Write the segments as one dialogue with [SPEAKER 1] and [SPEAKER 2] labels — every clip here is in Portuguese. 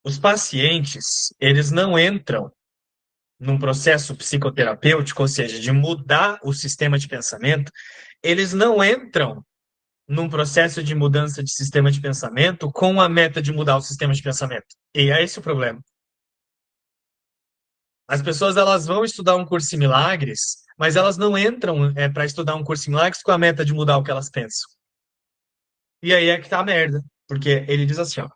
[SPEAKER 1] Os pacientes, eles não entram num processo psicoterapêutico, ou seja, de mudar o sistema de pensamento, eles não entram num processo de mudança de sistema de pensamento com a meta de mudar o sistema de pensamento. E é esse o problema. As pessoas elas vão estudar um curso em milagres, mas elas não entram para estudar um curso em milagres com a meta de mudar o que elas pensam. E aí é que tá a merda, porque ele diz assim, ó,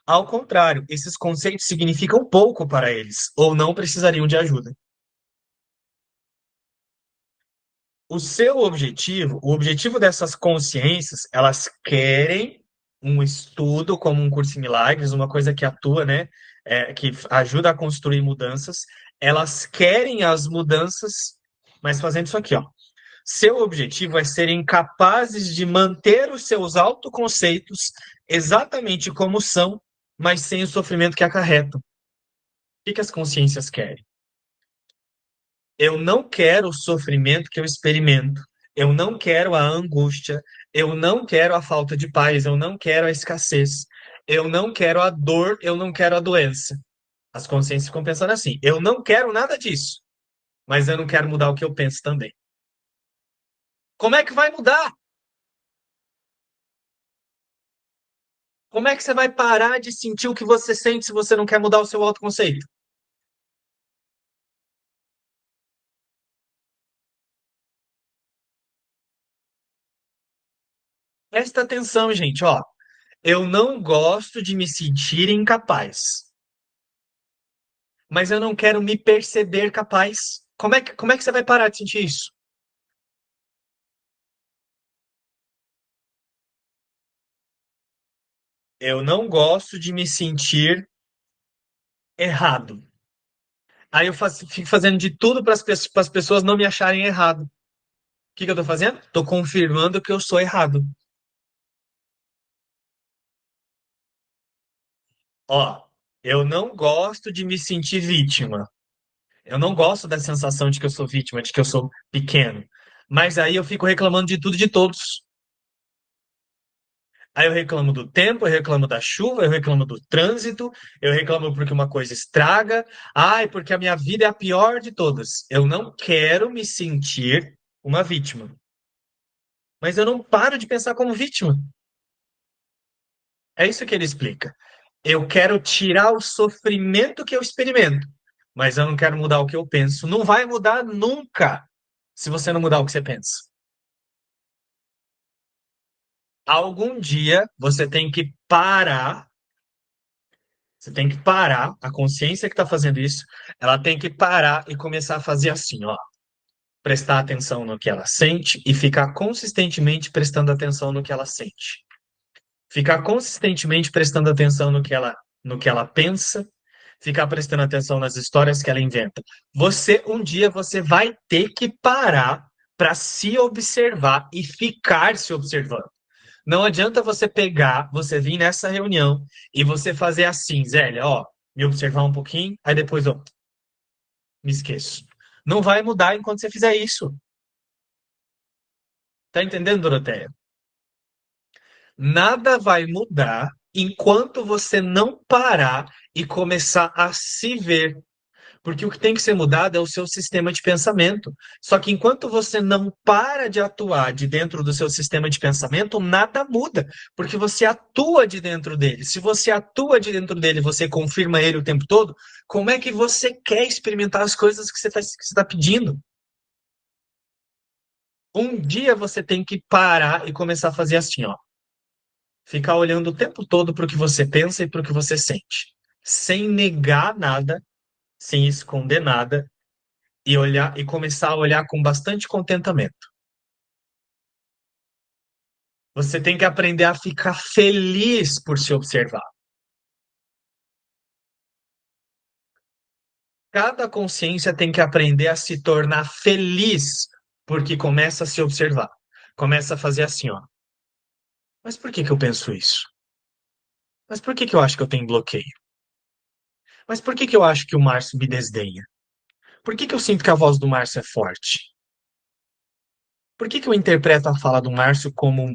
[SPEAKER 1] ao contrário, esses conceitos significam pouco para eles, ou não precisariam de ajuda. O objetivo dessas consciências, elas querem um estudo como um curso em milagres, uma coisa que atua, né, que ajuda a construir mudanças. Elas querem as mudanças, mas fazendo isso aqui, ó. Seu objetivo é serem capazes de manter os seus autoconceitos exatamente como são, mas sem o sofrimento que acarretam. O que que as consciências querem? Eu não quero o sofrimento que eu experimento. Eu não quero a angústia. Eu não quero a falta de paz. Eu não quero a escassez. Eu não quero a dor. Eu não quero a doença. As consciências ficam pensando assim: eu não quero nada disso, mas eu não quero mudar o que eu penso também. Como é que vai mudar? Como é que você vai parar de sentir o que você sente se você não quer mudar o seu autoconceito? Presta atenção, gente, ó. Eu não gosto de me sentir incapaz, mas eu não quero me perceber capaz. Como é que você vai parar de sentir isso? Eu não gosto de me sentir errado. Aí eu fico fazendo de tudo para as pessoas não me acharem errado. O que que eu tô fazendo? Tô confirmando que eu sou errado. Ó, eu não gosto de me sentir vítima. Eu não gosto da sensação de que eu sou vítima, de que eu sou pequeno. Mas aí eu fico reclamando de tudo e de todos. Aí eu reclamo do tempo, eu reclamo da chuva, eu reclamo do trânsito, eu reclamo porque uma coisa estraga. Ai, porque a minha vida é a pior de todas. Eu não quero me sentir uma vítima. Mas eu não paro de pensar como vítima. É isso que ele explica. Eu quero tirar o sofrimento que eu experimento, mas eu não quero mudar o que eu penso. Não vai mudar nunca se você não mudar o que você pensa. Algum dia você tem que parar. Você tem que parar, a consciência que está fazendo isso, ela tem que parar e começar a fazer assim, ó. Prestar atenção no que ela sente e ficar consistentemente prestando atenção no que ela sente. Ficar consistentemente prestando atenção no que ela pensa, ficar prestando atenção nas histórias que ela inventa. Um dia você vai ter que parar para se observar e ficar se observando. Não adianta você vir nessa reunião e você fazer assim, Zélia, ó, me observar um pouquinho, aí depois eu me esqueço. Não vai mudar enquanto você fizer isso. Tá entendendo, Doroteia? Nada vai mudar enquanto você não parar e começar a se ver. Porque o que tem que ser mudado é o seu sistema de pensamento. Só que enquanto você não para de atuar de dentro do seu sistema de pensamento, nada muda, porque você atua de dentro dele. Se você atua de dentro dele, você confirma ele o tempo todo, como é que você quer experimentar as coisas que você está pedindo? Um dia você tem que parar e começar a fazer assim, ó. Ficar olhando o tempo todo para o que você pensa e para o que você sente, sem negar nada, sem esconder nada e olhar e começar a olhar com bastante contentamento. Você tem que aprender a ficar feliz por se observar. Cada consciência tem que aprender a se tornar feliz porque começa a se observar. Começa a fazer assim, ó. Mas por que que eu penso isso? Mas por que que eu acho que eu tenho bloqueio? Mas por que que eu acho que o Márcio me desdenha? Por que que eu sinto que a voz do Márcio é forte? Por que que eu interpreto a fala do Márcio como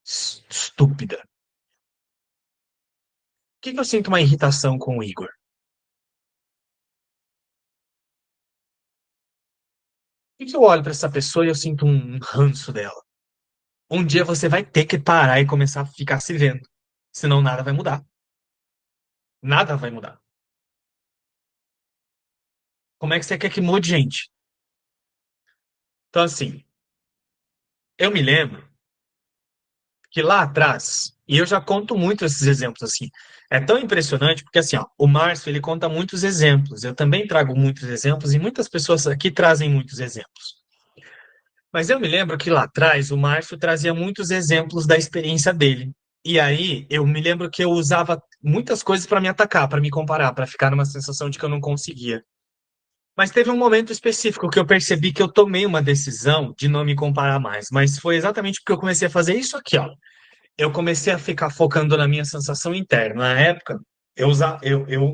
[SPEAKER 1] estúpida? que eu sinto uma irritação com o Igor? Por que eu olho para essa pessoa e eu sinto um ranço dela? Um dia você vai ter que parar e começar a ficar se vendo. Senão nada vai mudar. Nada vai mudar. Como é que você quer que mude, gente? Então, assim, eu me lembro que lá atrás, e eu já conto muito esses exemplos assim, é tão impressionante porque assim, ó, o Márcio ele conta muitos exemplos, eu também trago muitos exemplos e muitas pessoas aqui trazem muitos exemplos. Mas eu me lembro que lá atrás o Márcio trazia muitos exemplos da experiência dele. E aí eu me lembro que eu usava muitas coisas para me atacar, para me comparar, para ficar numa sensação de que eu não conseguia. Mas teve um momento específico que eu percebi que eu tomei uma decisão de não me comparar mais, mas foi exatamente porque eu comecei a fazer isso aqui, ó. Eu comecei a ficar focando na minha sensação interna. Na época,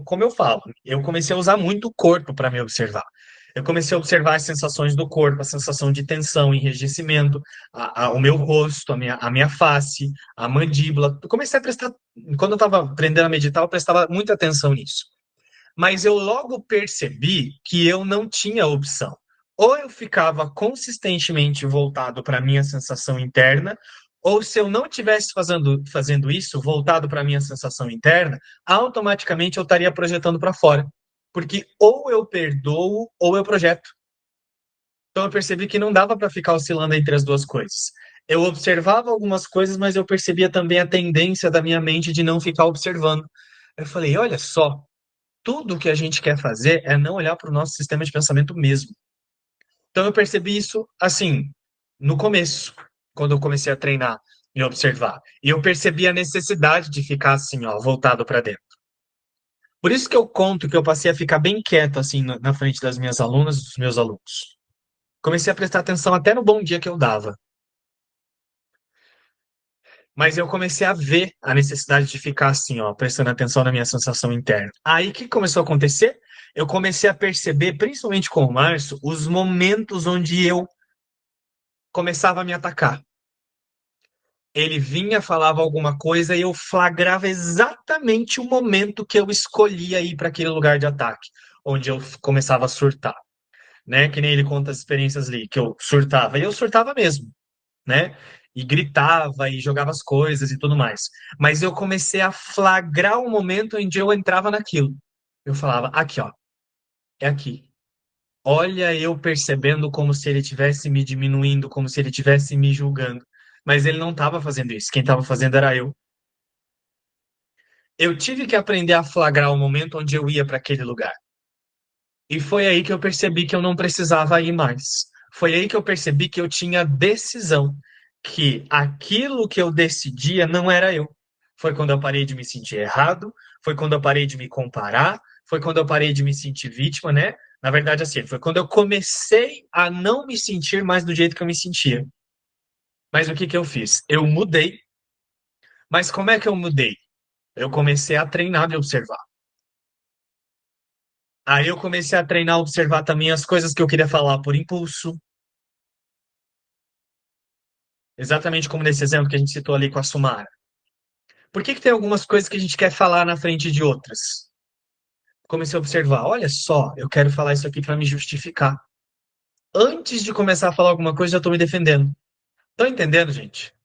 [SPEAKER 1] como eu falo, eu comecei a usar muito o corpo para me observar. Eu comecei a observar as sensações do corpo, a sensação de tensão, enrijecimento, o meu rosto, a minha face, a mandíbula. Eu comecei a prestar, quando eu estava aprendendo a meditar, eu prestava muita atenção nisso. Mas eu logo percebi que eu não tinha opção. Ou eu ficava consistentemente voltado para a minha sensação interna, ou se eu não tivesse fazendo isso, voltado para a minha sensação interna, automaticamente eu estaria projetando para fora. Porque ou eu perdoo ou eu projeto. Então eu percebi que não dava para ficar oscilando entre as duas coisas. Eu observava algumas coisas, mas eu percebia também a tendência da minha mente de não ficar observando. Eu falei, olha só, tudo que a gente quer fazer é não olhar para o nosso sistema de pensamento mesmo. Então eu percebi isso assim, no começo, quando eu comecei a treinar e observar. E eu percebi a necessidade de ficar assim, ó, voltado para dentro. Por isso que eu conto que eu passei a ficar bem quieto assim na frente das minhas alunas e dos meus alunos. Comecei a prestar atenção até no bom dia que eu dava. Mas eu comecei a ver a necessidade de ficar assim, ó, prestando atenção na minha sensação interna. Aí o que começou a acontecer? Eu comecei a perceber, principalmente com o Márcio, os momentos onde eu começava a me atacar. Ele vinha, falava alguma coisa e eu flagrava exatamente o momento que eu escolhia ir para aquele lugar de ataque, onde eu começava a surtar, né? Que nem ele conta as experiências ali, que eu surtava. E eu surtava mesmo, né? E gritava e jogava as coisas e tudo mais. Mas eu comecei a flagrar o momento onde eu entrava naquilo. Eu falava, aqui, ó, é aqui. Olha, eu percebendo como se ele tivesse me diminuindo, como se ele tivesse me julgando. Mas ele não estava fazendo isso. Quem estava fazendo era eu. Eu tive que aprender a flagrar o momento onde eu ia para aquele lugar. E foi aí que eu percebi que eu não precisava ir mais. Foi aí que eu percebi que eu tinha decisão, que aquilo que eu decidia não era eu. Foi quando eu parei de me sentir errado, foi quando eu parei de me comparar, foi quando eu parei de me sentir vítima, né? Na verdade, assim, foi quando eu comecei a não me sentir mais do jeito que eu me sentia. Mas o que que eu fiz? Eu mudei. Mas como é que eu mudei? Eu comecei a treinar de observar. Aí eu comecei a treinar a observar também as coisas que eu queria falar por impulso. Exatamente como nesse exemplo que a gente citou ali com a Sumara. Por que que tem algumas coisas que a gente quer falar na frente de outras? Comecei a observar, olha só, eu quero falar isso aqui para me justificar. Antes de começar a falar alguma coisa, já estou me defendendo. Estão entendendo, gente?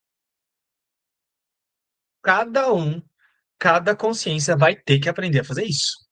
[SPEAKER 1] Cada um, cada consciência vai ter que aprender a fazer isso.